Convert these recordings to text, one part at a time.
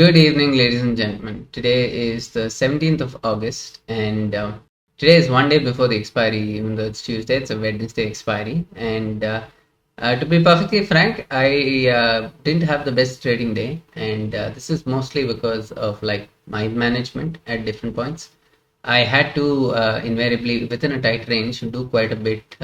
Good evening, ladies and gentlemen. Today is the 17th of August, and today is one day before the expiry. Even though it's Tuesday, it's a Wednesday expiry. And to be perfectly frank, I didn't have the best trading day, and this is mostly because of like my management at different points. I had to invariably, within a tight range, do quite a bit,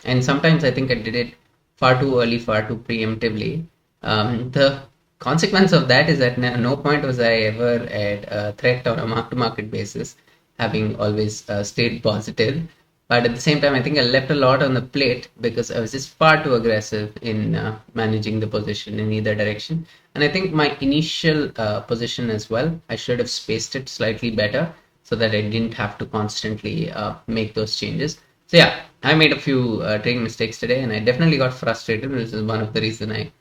and sometimes I think I did it far too early, far too preemptively. The consequence of that is that at no point was I ever at a threat or a mark-to-market basis, having always stayed positive. But at the same time, I think I left a lot on the plate because I was just far too aggressive in managing the position in either direction. And I think my initial position as well, I should have spaced it slightly better so that I didn't have to constantly make those changes. So yeah, I made a few trading mistakes today, and I definitely got frustrated, which is one of the reason I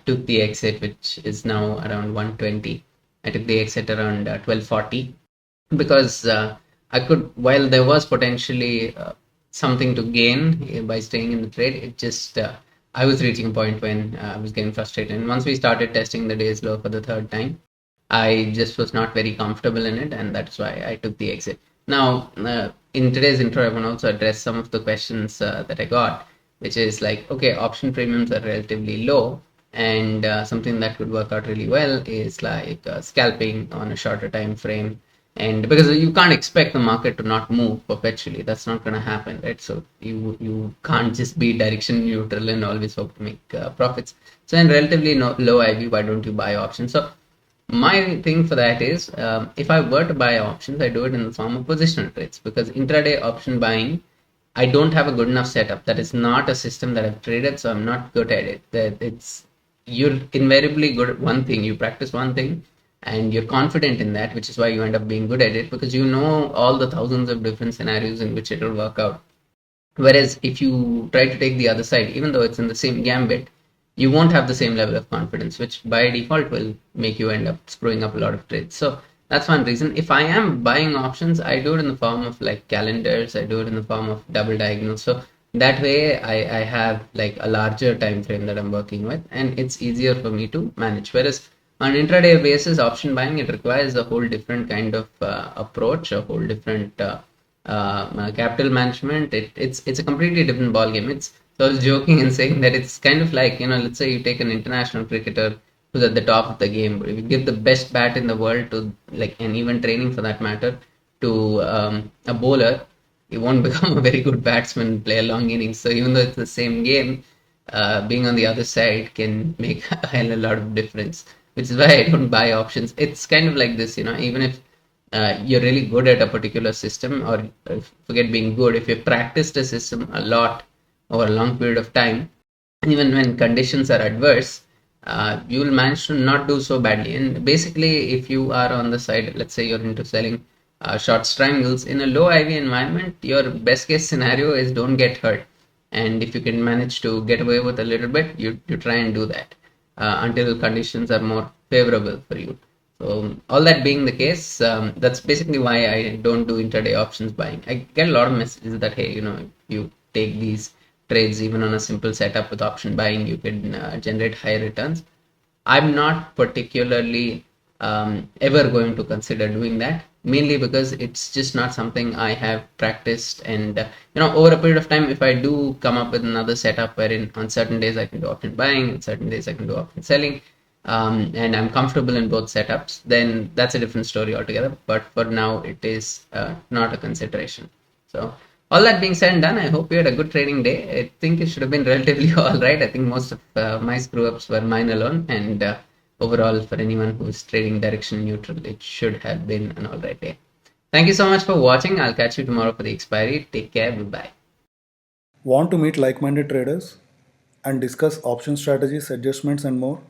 took the exit, which is now around 120. I took the exit around 1240 because I could, while there was potentially something to gain by staying in the trade, it just I was reaching a point when I was getting frustrated. And once we started testing the day's low for the third time, I just was not very comfortable in it, and that's why I took the exit. Now, in today's intro, I want to also address some of the questions that I got, which is like, okay, option premiums are relatively low, and something that could work out really well is like scalping on a shorter time frame. And because you can't expect the market to not move perpetually, that's not going to happen, right? So you can't just be direction neutral and always hope to make profits. So in relatively low IV, why don't you buy options? So my thing for that is, if I were to buy options, I do it in the form of positional trades, because intraday option buying, I don't have a good enough setup. That is not a system that I've traded, so I'm not good at it. That it's You're invariably good at one thing. You practice one thing, and you're confident in that, which is why you end up being good at it, because you know all the thousands of different scenarios in which it will work out. Whereas if you try to take the other side, even though it's in the same gambit, you won't have the same level of confidence, which by default will make you end up screwing up a lot of trades. So that's one reason. If I am buying options, I do it in the form of like calendars, I do it in the form of double diagonals. So that way I have like a larger time frame that I'm working with, and it's easier for me to manage. Whereas on intraday basis, option buying, it requires a whole different kind of approach, a whole different capital management. It's a completely different ball game. So I was joking and saying that it's kind of like, let's say you take an international cricketer who's at the top of the game. If you give the best bat in the world to, like, and even training for that matter, to a bowler, he won't become a very good batsman and play a long innings. So even though it's the same game, being on the other side can make a hell of a lot of difference, which is why I don't buy options. It's kind of like this, even if you're really good at a particular system, or forget being good, if you've practiced a system a lot over a long period of time, even when conditions are adverse, you will manage to not do so badly. And basically, if you are on the side, let's say you're into selling short triangles in a low IV environment, your best case scenario is don't get hurt. And if you can manage to get away with a little bit, you try and do that until conditions are more favorable for you. So all that being the case, that's basically why I don't do intraday options buying. I get a lot of messages that, hey, you take these trades even on a simple setup with option buying, you can generate higher returns. I'm not particularly ever going to consider doing that, mainly because it's just not something I have practiced. And over a period of time, if I do come up with another setup wherein on certain days I can do option buying, and certain days I can do option selling, and I'm comfortable in both setups, then that's a different story altogether. But for now, it is not a consideration. So all that being said and done, I hope you had a good trading day. I think it should have been relatively all right. I think most of my screw ups were mine alone, and overall, for anyone who's trading direction neutral, it should have been an all right day. Thank you so much for watching. I'll catch you tomorrow for the expiry. Take care. Bye bye. Want to meet like minded traders and discuss option strategies, adjustments, and more?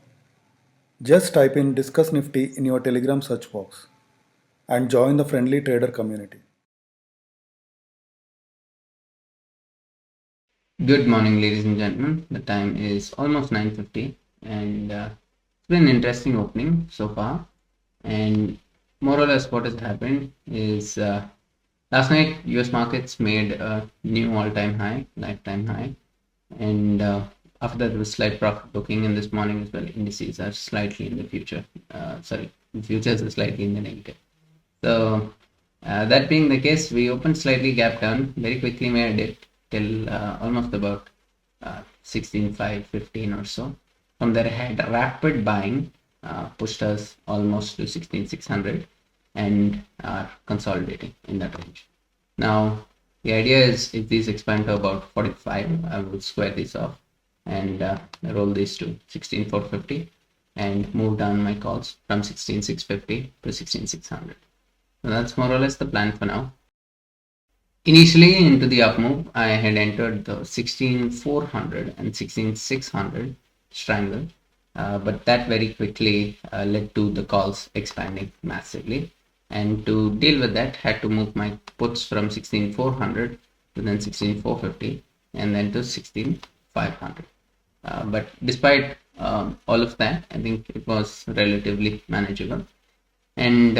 Just type in Discuss Nifty in your Telegram search box and join the friendly trader community. Good morning, ladies and gentlemen. The time is almost 9:50, and it's been an interesting opening so far. And more or less, what has happened is last night US markets made a new all-time high, lifetime high, and after that, there was slight profit booking, and this morning as well, indices are slightly in the future. Futures are slightly in the negative. So that being the case, we opened slightly gap down, very quickly made a dip till almost about 16,515 or so. From there, had rapid buying, pushed us almost to 16,600 and are consolidating in that range. Now, the idea is if these expand to about 45, I will square these off and roll these to 16,450 and move down my calls from 16,650 to 16,600. So that's more or less the plan for now. Initially into the up move, I had entered the 16,400 and 16,600 strangle, but that very quickly led to the calls expanding massively. And to deal with that, had to move my puts from 16,400 to then 16,450 and then to 16,500. But despite all of that, I think it was relatively manageable. And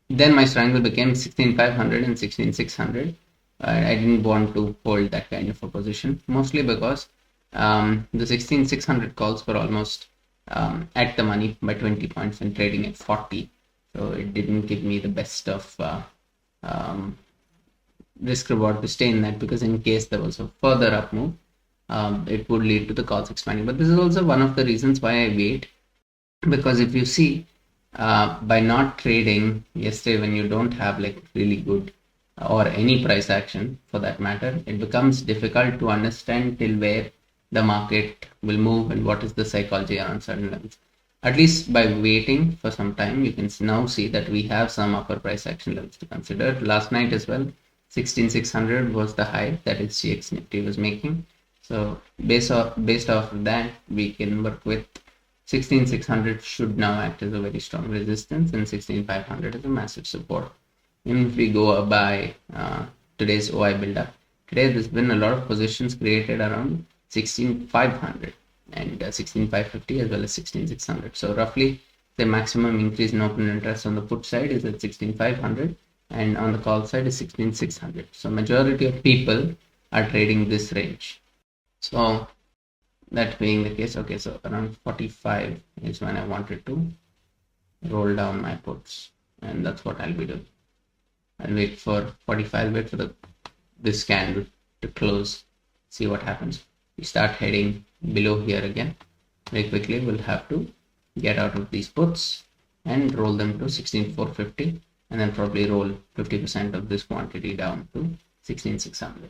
then my strangle became 16,500 and 16,600. I didn't want to hold that kind of a position, mostly because the 16,600 calls were almost at the money by 20 points and trading at 40. So it didn't give me the best of risk reward to stay in that, because in case there was a further up move, it would lead to the calls expanding. But this is also one of the reasons why I wait, because if you see, by not trading yesterday when you don't have like really good or any price action for that matter, it becomes difficult to understand till where the market will move and what is the psychology around certain levels. At least by waiting for some time, you can now see that we have some upper price action levels to consider. Last night as well, 16,600 was the high that SGX Nifty was making. So based off of that, we can work with 16,600 should now act as a very strong resistance, and 16,500 is a massive support. Even if we go by today's OI buildup, today there's been a lot of positions created around 16,500 and 16,550 as well as 16,600. So roughly the maximum increase in open interest on the put side is at 16,500 and on the call side is 16,600. So majority of people are trading this range. So that being the case, okay, so around 45 is when I wanted to roll down my puts, and that's what I'll be doing. I'll wait for 45, wait for this candle to close, see what happens. We start heading below here again. Very quickly, we'll have to get out of these puts and roll them to 16,450 and then probably roll 50% of this quantity down to 16,600.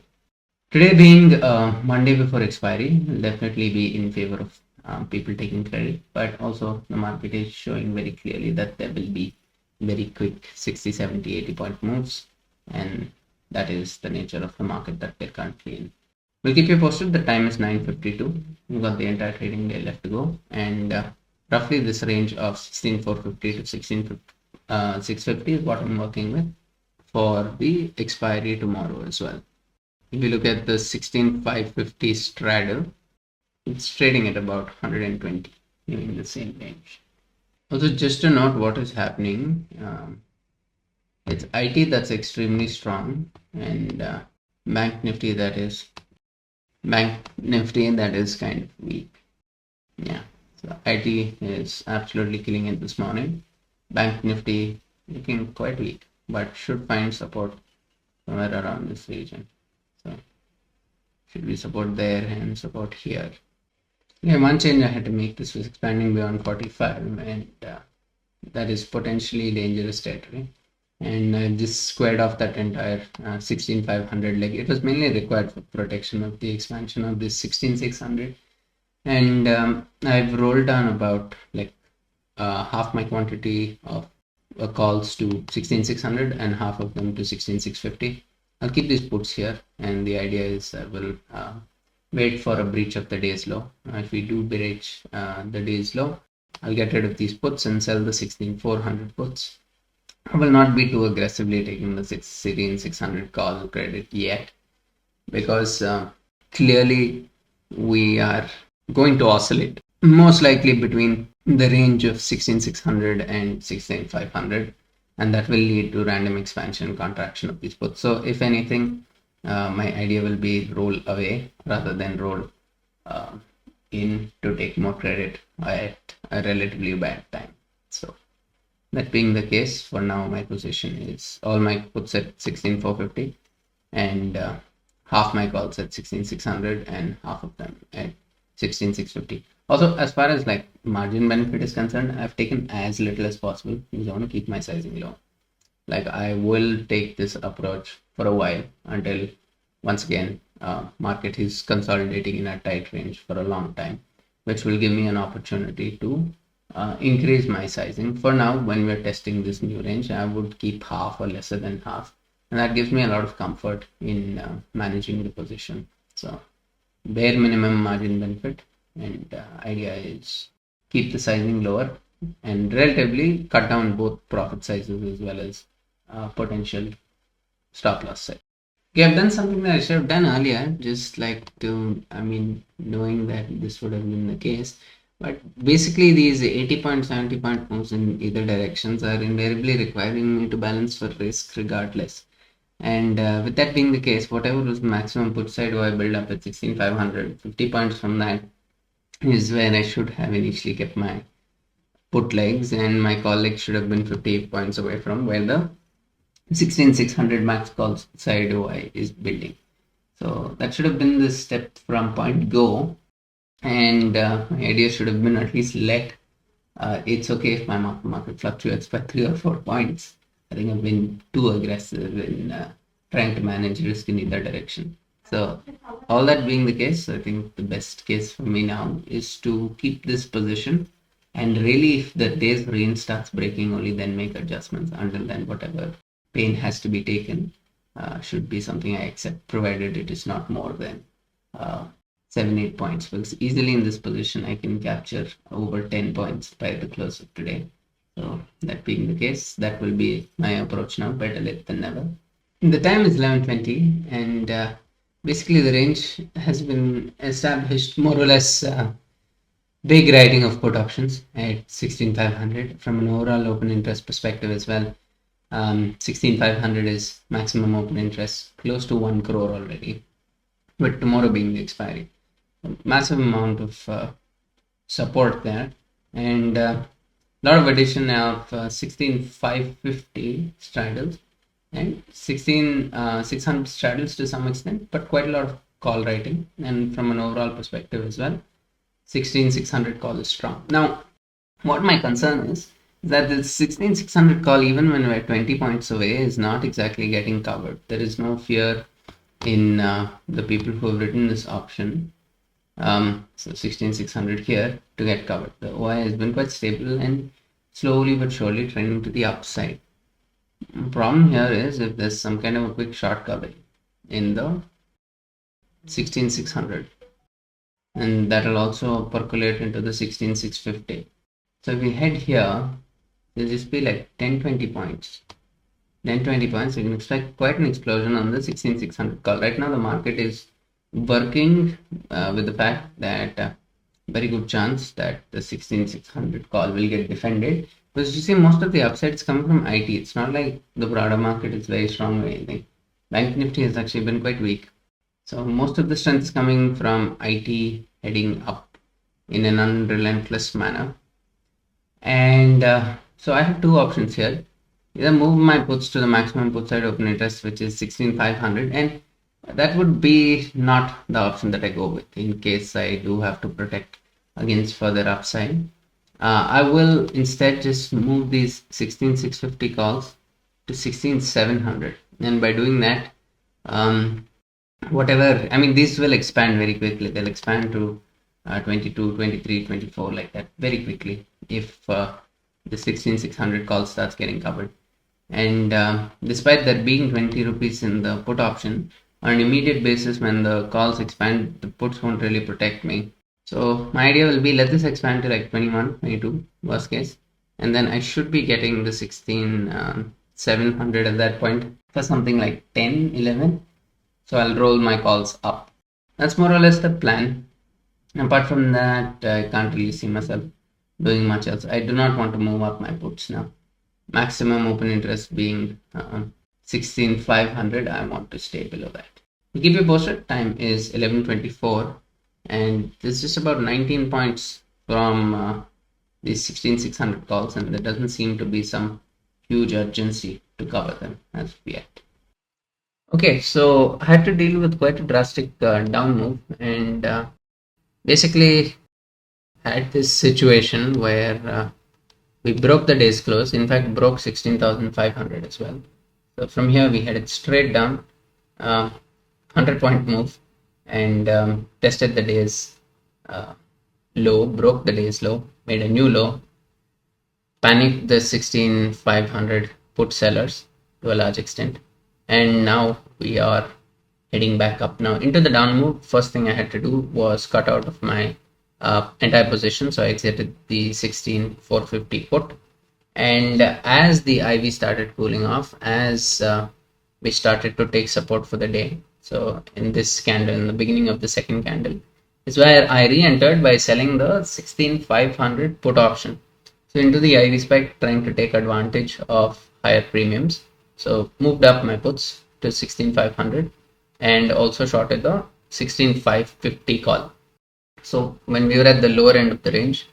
Today being Monday before expiry will definitely be in favor of people taking credit, but also the market is showing very clearly that there will be very quick 60, 70, 80 point moves, and that is the nature of the market that we're currently in. We'll keep you posted. The time is 9:52. We've got the entire trading day left to go, and roughly this range of 16,450 to 16,650 is what I'm working with for the expiry tomorrow as well. If you look at the 16,550 straddle, it's trading at about 120, in the same range. Also, just to note what is happening, it's IT that's extremely strong, and Bank Nifty that is kind of weak. Yeah, so IT is absolutely killing it this morning. Bank Nifty looking quite weak, but should find support somewhere around this region. So should be support there and support here. Yeah, one change I had to make, this was expanding beyond 45, and that is potentially dangerous territory. And I just squared off that entire 16,500 leg. It was mainly required for protection of the expansion of this 16,600. And I've rolled down about like half my quantity of calls to 16,600 and half of them to 16,650. I'll keep these puts here, and the idea is I will wait for a breach of the day's low. If we do breach the day's low, I'll get rid of these puts and sell the 16,400 puts. I will not be too aggressively taking the 16,600 call credit yet, because clearly we are going to oscillate most likely between the range of 16,600 and 16,500, and that will lead to random expansion and contraction of these puts. So if anything, my idea will be roll away rather than roll in to take more credit at a relatively bad time. So that being the case, for now my position is all my puts at 16,450 and half my calls at 16,600 and half of them at 16,650. Also, as far as like margin benefit is concerned, I've taken as little as possible because I want to keep my sizing low. Like I will take this approach for a while until once again market is consolidating in a tight range for a long time, which will give me an opportunity to increase my sizing. For now, when we're testing this new range, I would keep half or lesser than half, and that gives me a lot of comfort in managing the position. So bare minimum margin benefit, and idea is keep the sizing lower and relatively cut down both profit sizes as well as potential stop loss size. Okay, I've done something that I should have done earlier, just like to, knowing that this would have been the case. But basically, these 80 point, 70 point moves in either directions are invariably requiring me to balance for risk regardless. And with that being the case, whatever was the maximum put side I build up at 16,500, 50 points from that is where I should have initially kept my put legs, and my call leg should have been 58 points away from where the 16,600 max call side OI is building. So that should have been the step from point go, and my idea should have been at least let it's okay if my market fluctuates by 3 or 4 points. I think I've been too aggressive in trying to manage risk in either direction. So all that being the case, I think the best case for me now is to keep this position, and really if the day's range starts breaking, only then make adjustments. Until then, whatever pain has to be taken should be something I accept, provided it is not more than 7-8 points, because easily in this position I can capture over 10 points by the close of today. So that being the case, that will be my approach now. Better late than never. The time is 11:20, and basically the range has been established more or less big writing of put options at 16,500 from an overall open interest perspective as well. 16,500 is maximum open interest, close to 1 crore already, with tomorrow being the expiry. Massive amount of support there, and a lot of addition of 16,550 straddles and 16,600 straddles to some extent, but quite a lot of call writing, and from an overall perspective as well, 16,600 call is strong. Now, what my concern is that the 16,600 call, even when we're 20 points away, is not exactly getting covered. There is no fear in the people who have written this option, so 16,600 here, to get covered. The OI has been quite stable and slowly but surely trending to the upside. The problem here is if there's some kind of a quick short cover in the 16,600, and that will also percolate into the 16,650. So if we head here, there'll just be like 10-20 points. 10-20 points, you can expect quite an explosion on the 16,600 call. Right now the market is working with the fact that very good chance that the 16,600 call will get defended, because you see most of the upsides coming from IT. It's not like the broader market is very strong or anything. Bank Nifty has actually been quite weak. So most of the strength is coming from IT heading up in an unrelentless manner. And so I have two options here. Either move my puts to the maximum put side open interest, which is 16,500, and that would be not the option that I go with in case I do have to protect against further upside. I will instead just move these 16,650 calls to 16,700, and by doing that, these will expand very quickly. They'll expand to 22, 23, 24 like that very quickly if the 16,600 call starts getting covered. And despite there being 20 rupees in the put option, on an immediate basis when the calls expand, the puts won't really protect me. So my idea will be let this expand to like 21, 22 worst case, and then I should be getting the 16,700 at that point for something like 10, 11. So I'll roll my calls up. That's more or less the plan. Apart from that, I can't really see myself doing much else. I do not want to move up my puts now. Maximum open interest being 16,500. I want to stay below that. To keep you posted, time is 11:24, and there's just about 19 points from these 16600 calls, and there doesn't seem to be some huge urgency to cover them as of yet. Okay, so I had to deal with quite a drastic down move, and basically had this situation where we broke the day's close. In fact, broke 16,500 as well. So from here we headed straight down, 100-point move, and tested the day's low, broke the day's low, made a new low, panicked the 16,500 put sellers to a large extent, and now we are heading back up now into the down move. First thing I had to do was cut out of my entire position, so I exited the 16,450 put. And as the IV started cooling off, as we started to take support for the day, so in this candle, in the beginning of the second candle, is where I re-entered by selling the 16,500 put option. So into the IV spike, trying to take advantage of higher premiums. So moved up my puts to 16,500 and also shorted the 16,550 call. So when we were at the lower end of the range,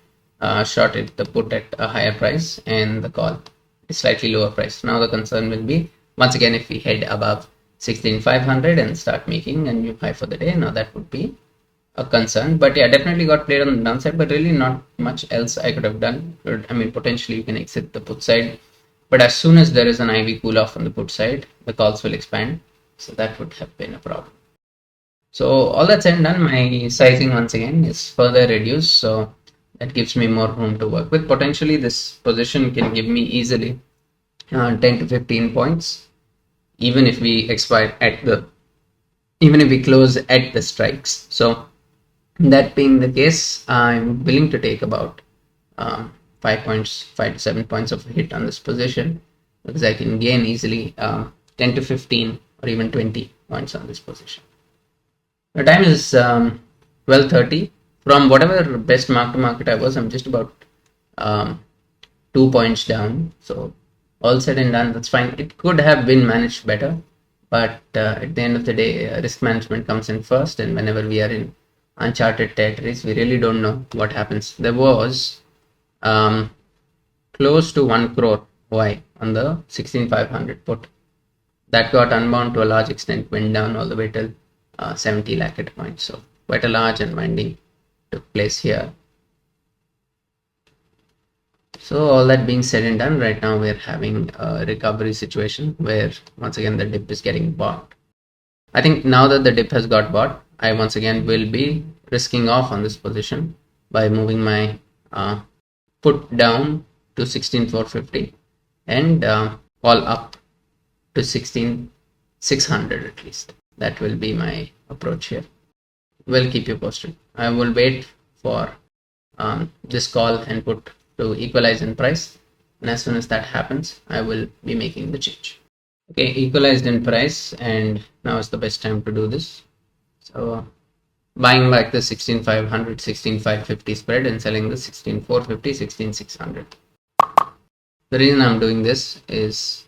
shorted the put at a higher price and the call a slightly lower price. Now the concern will be, once again, if we head above 16,500 and start making a new high for the day, now that would be a concern. But yeah, definitely got played on the downside, but really not much else I could have done. I mean, potentially you can exit the put side, but as soon as there is an IV cool off on the put side, the calls will expand. So that would have been a problem. So all that said and done, my sizing once again is further reduced. So that gives me more room to work with. Potentially this position can give me easily 10 to 15 points, even if we close at the strikes. So that being the case, I'm willing to take about 5 to 7 points of a hit on this position, because I can gain easily 10 to 15 or even 20 points on this position. The time is 12:30. From whatever best mark to market I was, I'm just about 2 points down. So all said and done, that's fine. It could have been managed better, but at the end of the day, risk management comes in first, and whenever we are in uncharted territories, we really don't know what happens. There was close to 1 crore Y on the 16,500 put. That got unbound to a large extent, went down all the way till 70 lakh at a point. So quite a large unwinding took place here. So all that being said and done, right now we're having a recovery situation where once again the dip is getting bought. I think now that the dip has got bought, I once again will be risking off on this position by moving my put down to 16,450 and call up to 16,600 at least. That will be my approach here. We'll keep you posted. I will wait for this call and put to equalize in price, and as soon as that happens, I will be making the change. Okay, equalized in price, and now is the best time to do this. So buying back the 16,500, 16,550 spread and selling the 16,450, 16,600. The reason I'm doing this is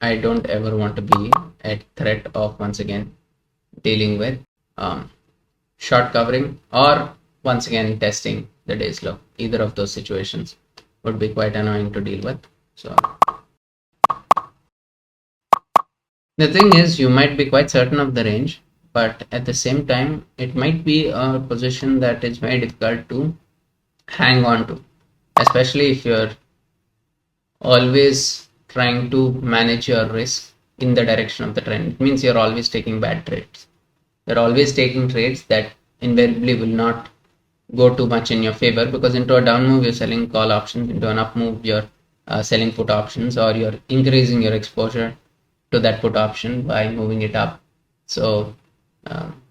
I don't ever want to be at threat of once again dealing with short covering or once again testing the day's low. Either of those situations would be quite annoying to deal with. So the thing is, you might be quite certain of the range, but at the same time, it might be a position that is very difficult to hang on to, especially if you're always trying to manage your risk in the direction of the trend. It means you're always taking bad trades. You're always taking trades that invariably will not go too much in your favor, because into a down move you're selling call options, into an up move you're selling put options, or you're increasing your exposure to that put option by moving it up. So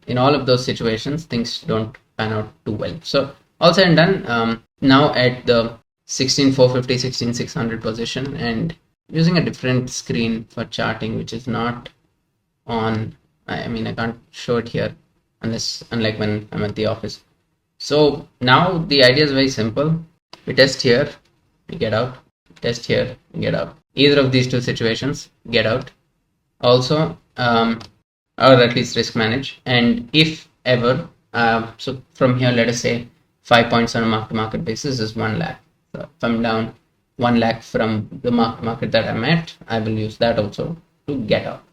in all of those situations, things don't pan out too well. So all said and done, now at the 16,450, 16,600 position, and using a different screen for charting, which is not on, I mean, I can't show it here unlike when I'm at the office. So now the idea is very simple. We test here, we get out, test here, we get out. Either of these two situations, get out. Also, or at least risk manage. And if ever So from here, let us say 5 points on a mark to market basis is 1 lakh. So if I'm down 1 lakh from the mark to market that I'm at, I will use that also to get out.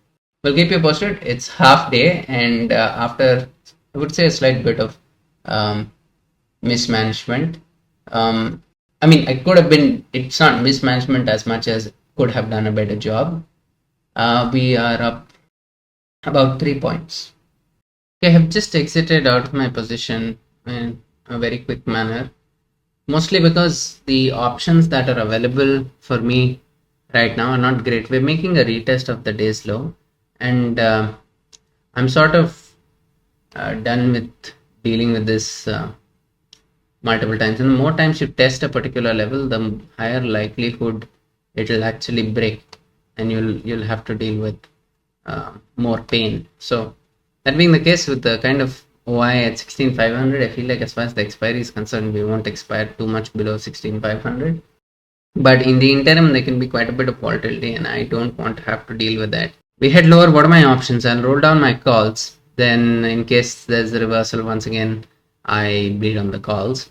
We'll keep you posted. It's half day, and after I would say a slight bit of um, mismanagement. Um, I mean, I could have been. It's not mismanagement as much as could have done a better job. We are up about 3 points. Okay, I have just exited out of my position in a very quick manner, mostly because the options that are available for me right now are not great. We're making a retest of the day's low, and I'm sort of done with dealing with this multiple times. And the more times you test a particular level, the higher likelihood it'll actually break, and you'll have to deal with more pain. So that being the case with the kind of OI at 16,500, I feel like as far as the expiry is concerned, we won't expire too much below 16,500. But in the interim, there can be quite a bit of volatility, and I don't want to have to deal with that. We head lower. What are my options? I'll roll down my calls. Then, in case there's a reversal, once again, I bleed on the calls.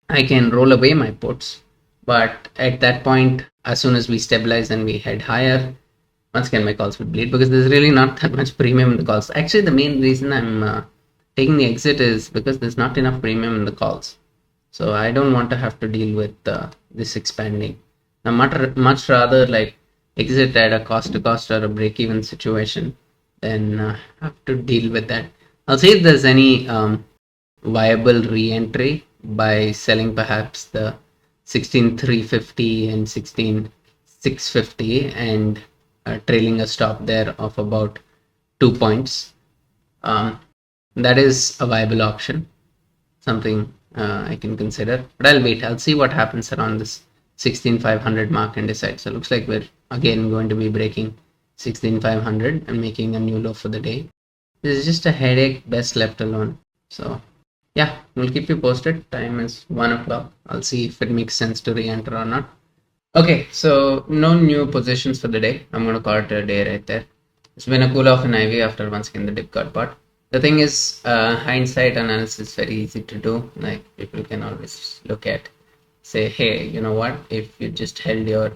I can roll away my puts, but at that point, as soon as we stabilize and we head higher, once again my calls will bleed because there's really not that much premium in the calls. Actually, the main reason I'm taking the exit is because there's not enough premium in the calls. So I don't want to have to deal with this expanding. I much rather like exit at a cost to cost or a break even situation than have to deal with that. I'll see if there's any viable re-entry by selling perhaps the 16,350 and 16,650 and trailing a stop there of about 2 points. That is a viable option, something I can consider, but I'll wait. I'll see what happens around this 16,500 mark and decide. So it looks like we're again going to be breaking 16,500 and making a new low for the day. This is just a headache best left alone. So yeah, we'll keep you posted. Time is 1 o'clock. I'll see if it makes sense to re-enter or not. Okay, so no new positions for the day. I'm going to call it a day right there. It's been a cool off in IV after once again the dip got bought. The thing is, hindsight analysis is very easy to do. Like people can always look at, say, hey, you know what? If you just held your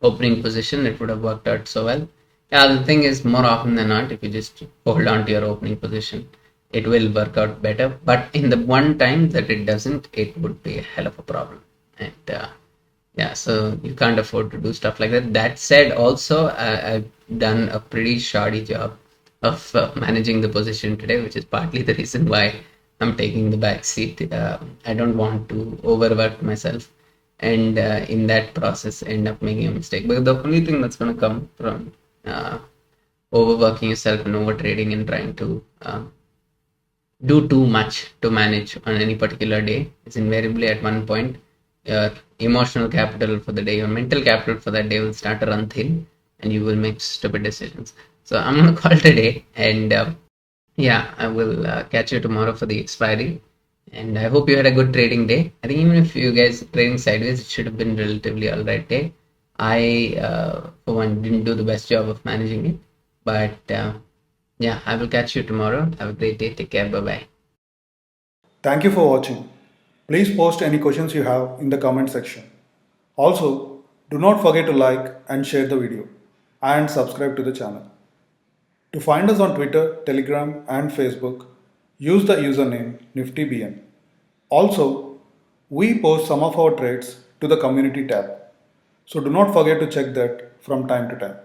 opening position, it would have worked out so well. Yeah, the thing is, more often than not, if you just hold on to your opening position, it will work out better. But in the one time that it doesn't, it would be a hell of a problem. And yeah, so you can't afford to do stuff like that. That said, also, I've done a pretty shoddy job of managing the position today, which is partly the reason why I'm taking the back seat. I don't want to overwork myself and in that process end up making a mistake. But the only thing that's going to come from overworking yourself and over trading and trying to do too much to manage on any particular day is invariably at one point your emotional capital for the day, your mental capital for that day will start to run thin and you will make stupid decisions. So I'm going to call today and yeah, I will catch you tomorrow for the expiry. And I hope you had a good trading day. I think even if you guys trading sideways, it should have been relatively alright day. I, for one, didn't do the best job of managing it. But yeah, I will catch you tomorrow. Have a great day. Take care. Bye bye. Thank you for watching. Please post any questions you have in the comment section. Also, do not forget to like and share the video and subscribe to the channel. To find us on Twitter, Telegram, and Facebook, use the username NiftyBN. Also, we post some of our trades to the community tab, so do not forget to check that from time to time.